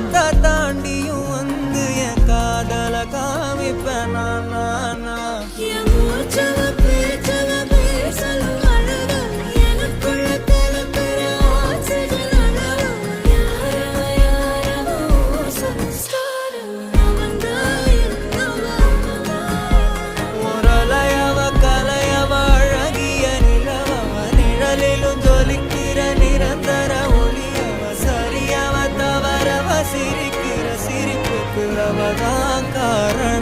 காலத்தை தாண்டியும் வந்து என் காதல காமிப்பேன் நான் நிரந்தர ஒளியவ சரியவ தவறவ சிரிக்கிற சிரிப்புக்கு அவதான் காரணம்.